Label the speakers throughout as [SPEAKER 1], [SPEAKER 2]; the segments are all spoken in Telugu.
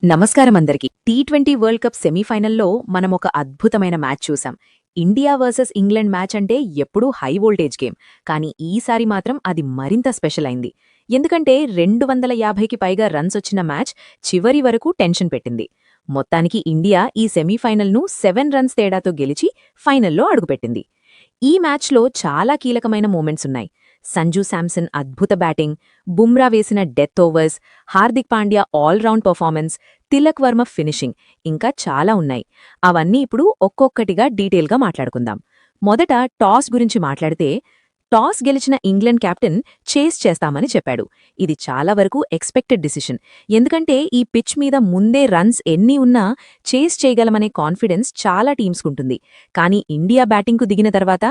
[SPEAKER 1] నమస్కారం అందరికి. టీ20 వరల్డ్ కప్ సెమీఫైనల్లో మనం ఒక అద్భుతమైన మ్యాచ్ చూసాం. ఇండియా వర్సెస్ ఇంగ్లాండ్ మ్యాచ్ అంటే ఎప్పుడూ హై వోల్టేజ్ గేమ్. కానీ ఈసారి మాత్రం అది మరింత స్పెషల్ అయింది. ఎందుకంటే 250కి పైగా రన్స్ వచ్చిన మ్యాచ్ చివరి వరకు టెన్షన్ పెట్టింది. మొత్తానికి ఇండియా ఈ సెమీఫైనల్ను 7 రన్స్ తేడాతో గెలిచి ఫైనల్లో అడుగుపెట్టింది. ఈ మ్యాచ్లో చాలా కీలకమైన మూమెంట్స్ ఉన్నాయి. సంజూ శాంసన్ అద్భుత బ్యాటింగ్, బుమ్రా వేసిన death overs, Hardik Pandya all round performance, Tilak Varma finishing, ఇంకా చాలా ఉన్నాయి. అవన్నీ ఇప్పుడు ఒక్కొక్కటిగా డీటెయిల్గా మాట్లాడుకుందాం. మొదట టాస్ గురించి మాట్లాడితే, టాస్ గెలిచిన ఇంగ్లాండ్ కెప్టెన్ చేస్ చేస్తామని చెప్పాడు. ఇది చాలా వరకు ఎక్స్పెక్టెడ్ డిసిషన్. ఎందుకంటే ఈ పిచ్ మీద ముందే రన్స్ ఎన్ని ఉన్నా చేస్ చేయగలమనే కాన్ఫిడెన్స్ చాలా టీమ్స్కుంటుంది. కానీ ఇండియా బ్యాటింగ్కు దిగిన తర్వాత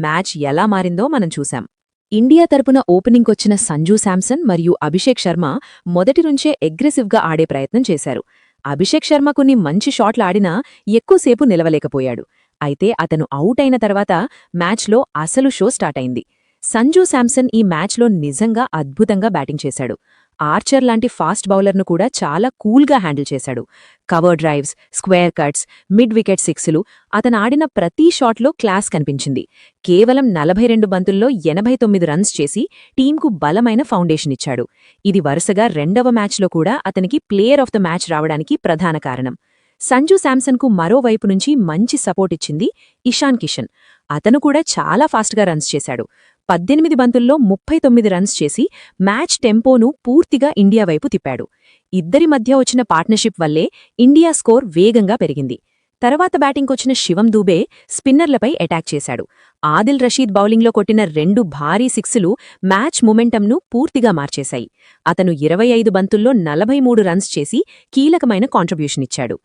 [SPEAKER 1] మ్యాచ్ ఎలా మారిందో మనం చూశాం. ఇండియా తరపున ఓపెనింగ్కొచ్చిన సంజూ శాంసన్ మరియు అభిషేక్ శర్మ మొదటి నుంచే అగ్రెసివ్గా ఆడే ప్రయత్నం చేశారు. అభిషేక్ శర్మ కొన్ని మంచి షాట్లు ఆడినా ఎక్కువసేపు నిలవలేకపోయాడు. అయితే అతను అవుట్ అయిన తర్వాత మ్యాచ్లో అసలు షో స్టార్ట్ అయింది. సంజూ శాంసన్ ఈ మ్యాచ్లో నిజంగా అద్భుతంగా బ్యాటింగ్ చేశాడు. ఆర్చర్ లాంటి ఫాస్ట్ బౌలర్ను కూడా చాలా కూల్గా హ్యాండిల్ చేశాడు. Cover drives, square cuts, mid wicket సిక్స్లు, అతను ఆడిన ప్రతి షాట్లో క్లాస్ కనిపించింది. కేవలం 42 బంతుల్లో 89 రన్స్ చేసి టీంకు బలమైన ఫౌండేషన్ ఇచ్చాడు. ఇది వరుసగా రెండవ మ్యాచ్లో కూడా అతనికి ప్లేయర్ ఆఫ్ ద మ్యాచ్ రావడానికి ప్రధాన కారణం. సంజూ శాంసన్కు మరోవైపు నుంచి మంచి సపోర్ట్ ఇచ్చింది ఇషాన్ కిషన్. అతను కూడా చాలా ఫాస్ట్గా రన్స్ చేశాడు. 18 బంతుల్లో 39 రన్స్ చేసి మ్యాచ్ టెంపోను పూర్తిగా ఇండియా వైపు తిప్పాడు. ఇద్దరి మధ్య వచ్చిన పార్ట్నర్షిప్ వల్లే ఇండియా స్కోర్ వేగంగా పెరిగింది. తర్వాత బ్యాటింగ్కొచ్చిన శివం దూబే స్పిన్నర్లపై అటాక్ చేశాడు. ఆదిల్ రషీద్ బౌలింగ్లో కొట్టిన 2 భారీ సిక్సులు మ్యాచ్ మొమెంటంను పూర్తిగా మార్చేశాయి. అతను 25 బంతుల్లో 43 రన్స్ చేసి కీలకమైన కాంట్రిబ్యూషన్ ఇచ్చాడు.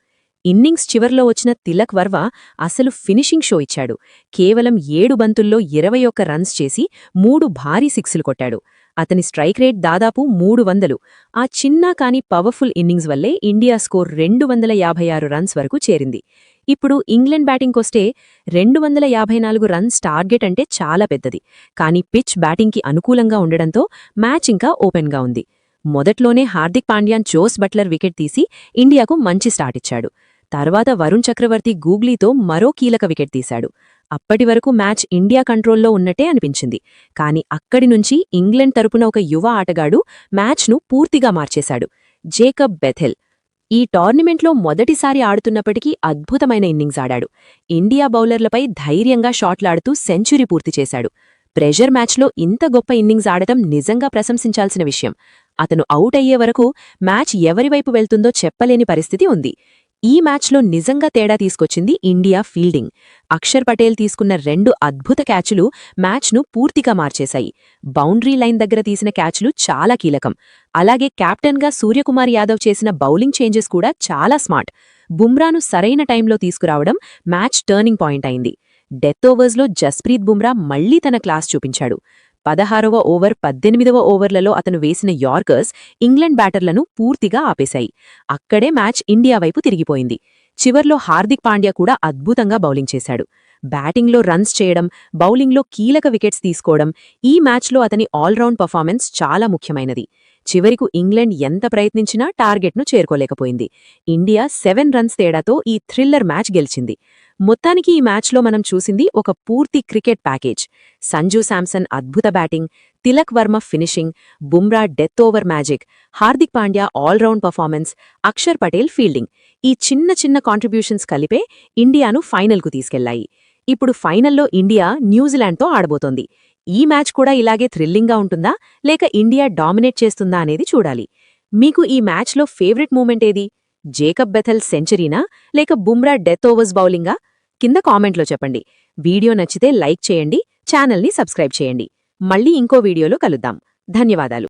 [SPEAKER 1] ఇన్నింగ్స్ చివర్లో వచ్చిన తిలక్ వర్మ అసలు ఫినిషింగ్ షో ఇచ్చాడు. కేవలం 7 బంతుల్లో 21 రన్స్ చేసి 3 భారీ సిక్సులు కొట్టాడు. అతని స్ట్రైక్ రేట్ దాదాపు 300. ఆ చిన్న కానీ పవర్ఫుల్ ఇన్నింగ్స్ వల్లే ఇండియా స్కోర్ 256 రన్స్ వరకు చేరింది. ఇప్పుడు ఇంగ్లాండ్ బ్యాటింగ్కొస్తే 254 రన్స్ టార్గెట్ అంటే చాలా పెద్దది. కానీ పిచ్ బ్యాటింగ్కి అనుకూలంగా ఉండడంతో మ్యాచ్ ఇంకా ఓపెన్గా ఉంది. మొదట్లోనే Hardik Pandya Jos Buttler wicket తీసి ఇండియాకు మంచి స్టార్ట్ ఇచ్చాడు. తర్వాత వరుణ్ చక్రవర్తి గూగ్లీతో మరో కీలక వికెట్ తీశాడు. అప్పటివరకు మ్యాచ్ ఇండియా కంట్రోల్లో ఉన్నట్టే అనిపించింది. కానీ అక్కడి నుంచి ఇంగ్లాండ్ తరపున ఒక యువ ఆటగాడు మ్యాచ్ను పూర్తిగా మార్చేశాడు, జేకబ్ బెథెల్. ఈ టోర్నమెంట్లో మొదటిసారి ఆడుతున్నప్పటికీ అద్భుతమైన ఇన్నింగ్స్ ఆడాడు. ఇండియా బౌలర్లపై ధైర్యంగా షాట్లాడుతూ సెంచరీ పూర్తి చేశాడు. ప్రెషర్ మ్యాచ్లో ఇంత గొప్ప ఇన్నింగ్స్ ఆడటం నిజంగా ప్రశంసించాల్సిన విషయం. అతను అవుట్ అయ్యే వరకు మ్యాచ్ ఎవరివైపు వెళ్తుందో చెప్పలేని పరిస్థితి ఉంది. ఈ మ్యాచ్లో నిజంగా తేడా తీసుకొచ్చింది ఇండియా ఫీల్డింగ్. అక్షర్ పటేల్ తీసుకున్న 2 అద్భుత క్యాచులు మ్యాచ్ను పూర్తిగా మార్చేశాయి. బౌండరీ లైన్ దగ్గర తీసిన క్యాచులు చాలా కీలకం. అలాగే కెప్టెన్గా సూర్యకుమార్ యాదవ్ చేసిన బౌలింగ్ చేంజెస్ కూడా చాలా స్మార్ట్. బుమ్రాను సరైన టైంలో తీసుకురావడం మ్యాచ్ టర్నింగ్ పాయింట్ అయింది. డెత్ ఓవర్స్లో జస్ప్రీత్ బుమ్రా మళ్లీ తన క్లాస్ చూపించాడు. 16వ ఓవర్, 18వ ఓవర్లలో అతను వేసిన యార్కర్స్ ఇంగ్లాండ్ బ్యాటర్లను పూర్తిగా ఆపేశాయి. అక్కడే మ్యాచ్ ఇండియా వైపు తిరిగిపోయింది. చివర్లో హార్దిక్ పాండ్యా కూడా అద్భుతంగా బౌలింగ్ చేశాడు. బ్యాటింగ్లో రన్స్ చేయడం, బౌలింగ్లో కీలక వికెట్స్ తీసుకోవడం, ఈ మ్యాచ్లో అతని ఆల్రౌండ్ పర్ఫార్మెన్స్ చాలా ముఖ్యమైనది. చివరకు ఇంగ్లాండ్ ఎంత ప్రయత్నించినా టార్గెట్ను చేరుకోలేకపోయింది. ఇండియా 7 రన్స్ తేడాతో ఈ థ్రిల్లర్ మ్యాచ్ గెలిచింది. మొత్తానికి ఈ మ్యాచ్లో మనం చూసింది ఒక పూర్తి క్రికెట్ ప్యాకేజ్. సంజూ శాంసన్ అద్భుత batting, Tilak Varma finishing, Bumrah death over magic, Hardik Pandya all round performance, Axar Patel fielding. ఈ చిన్న చిన్న కాంట్రిబ్యూషన్స్ కలిపే ఇండియాను ఫైనల్కు తీసుకెళ్లాయి. ఇప్పుడు ఫైనల్లో ఇండియా న్యూజిలాండ్తో ఆడబోతోంది. ఈ మ్యాచ్ కూడా ఇలాగే థ్రిల్లింగ్గా ఉంటుందా, లేక ఇండియా డామినేట్ చేస్తుందా అనేది చూడాలి. మీకు ఈ మ్యాచ్లో ఫేవరెట్ మూమెంట్ ఏది? జేకబ్ బెథెల్ సెంచరీనా, లేక బుమ్రా డెత్ ఓవర్స్ బౌలింగా? కింద కామెంట్లో చెప్పండి. వీడియో నచ్చితే లైక్ చేయండి, ఛానల్ని సబ్స్క్రైబ్ చేయండి. మళ్ళీ ఇంకో వీడియోలో కలుద్దాం. ధన్యవాదాలు.